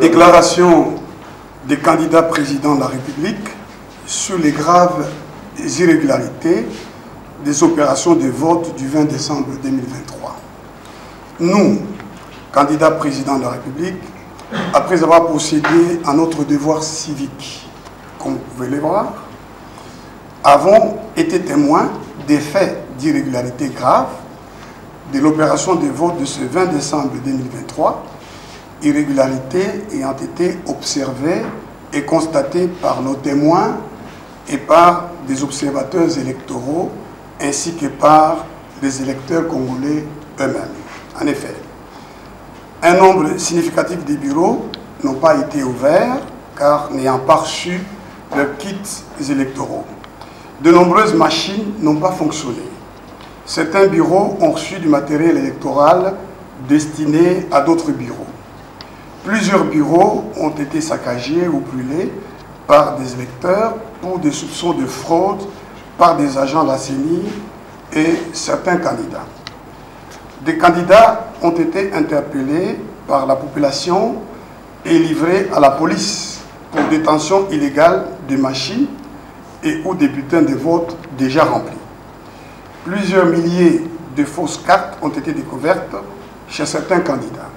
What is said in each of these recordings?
Déclaration des candidats présidents de la République sur les graves irrégularités des opérations de vote du 20 décembre 2023. Nous, candidats présidents de la République, après avoir procédé à notre devoir civique, comme vous pouvez le voir, avons été témoins des faits d'irrégularité graves de l'opération de vote de ce 20 décembre 2023, irrégularités ayant été observées et constatées par nos témoins et par des observateurs électoraux ainsi que par les électeurs congolais eux-mêmes. En effet, un nombre significatif des bureaux n'ont pas été ouverts car n'ayant pas reçu leurs kits électoraux. De nombreuses machines n'ont pas fonctionné. Certains bureaux ont reçu du matériel électoral destiné à d'autres bureaux. Plusieurs bureaux ont été saccagés ou brûlés par des électeurs pour des soupçons de fraude par des agents de la CENI et certains candidats. Des candidats ont été interpellés par la population et livrés à la police pour détention illégale de machines et ou des bulletins de vote déjà remplis. Plusieurs milliers de fausses cartes ont été découvertes chez certains candidats.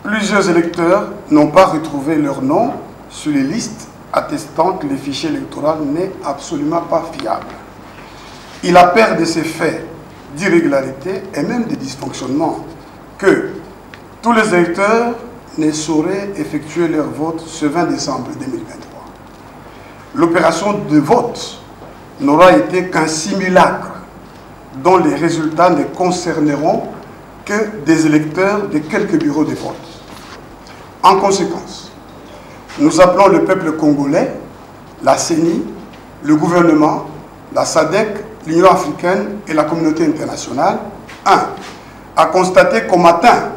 Plusieurs électeurs n'ont pas retrouvé leur nom sur les listes attestant que le fichier électoral n'est absolument pas fiable. Il apparaît de ces faits d'irrégularité et même de dysfonctionnement que tous les électeurs ne sauraient effectuer leur vote ce 20 décembre 2023. L'opération de vote n'aura été qu'un simulacre dont les résultats ne concerneront que des électeurs de quelques bureaux de vote. En conséquence, nous appelons le peuple congolais, la CENI, le gouvernement, la SADC, l'Union africaine et la communauté internationale, 1. À constater qu'au matin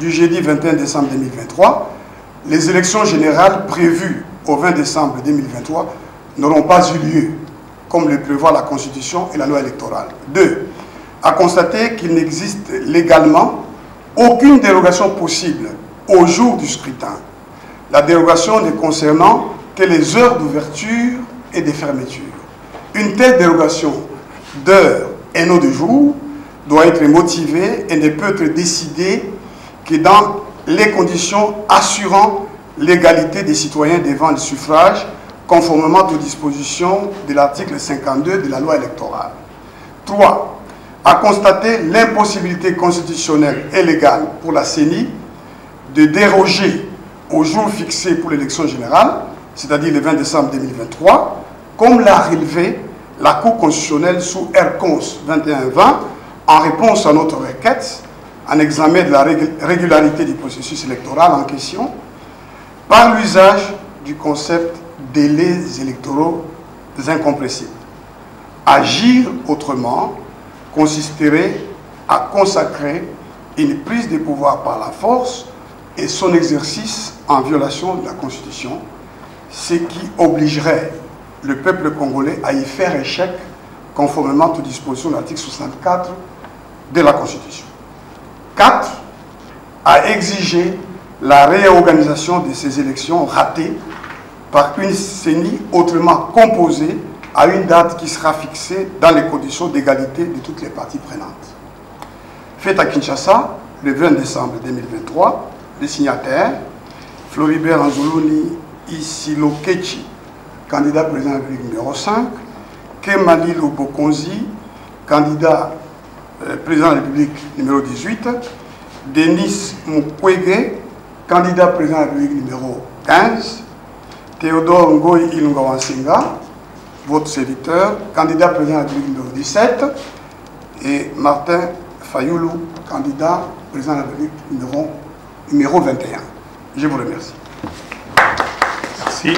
du jeudi 21 décembre 2023, les élections générales prévues au 20 décembre 2023 n'auront pas eu lieu, comme le prévoit la Constitution et la loi électorale. 2. À constater qu'il n'existe légalement aucune dérogation possible au jour du scrutin. La dérogation ne concernant que les heures d'ouverture et de fermeture. Une telle dérogation d'heure et non de jour doit être motivée et ne peut être décidée que dans les conditions assurant l'égalité des citoyens devant le suffrage, conformément aux dispositions de l'article 52 de la loi électorale. 3. À constater l'impossibilité constitutionnelle et légale pour la CENI de déroger au jour fixé pour l'élection générale, c'est-à-dire le 20 décembre 2023, comme l'a relevé la Cour constitutionnelle sous R-Cons 21-20, en réponse à notre requête, en examen de la régularité du processus électoral en question, par l'usage du concept délais électoraux incompressibles. Agir autrement consisterait à consacrer une prise de pouvoir par la force et son exercice en violation de la Constitution, ce qui obligerait le peuple congolais à y faire échec conformément aux dispositions de l'article 64 de la Constitution. 4. À exiger la réorganisation de ces élections ratées par une CENI autrement composée à une date qui sera fixée dans les conditions d'égalité de toutes les parties prenantes. Fait à Kinshasa, le 20 décembre 2023, les signataires, Floribert Anzuluni Isilokechi, candidat président de la République numéro 5, Kemali Lobokonzi, candidat président de la République numéro 18, Denis Mukwege, candidat président de la République numéro 15, Théodore Ngoï Ilungawansinga, votre serviteur, candidat président de la République numéro 17, et Martin Fayoulou, candidat président de la République numéro 21. Je vous remercie. Merci.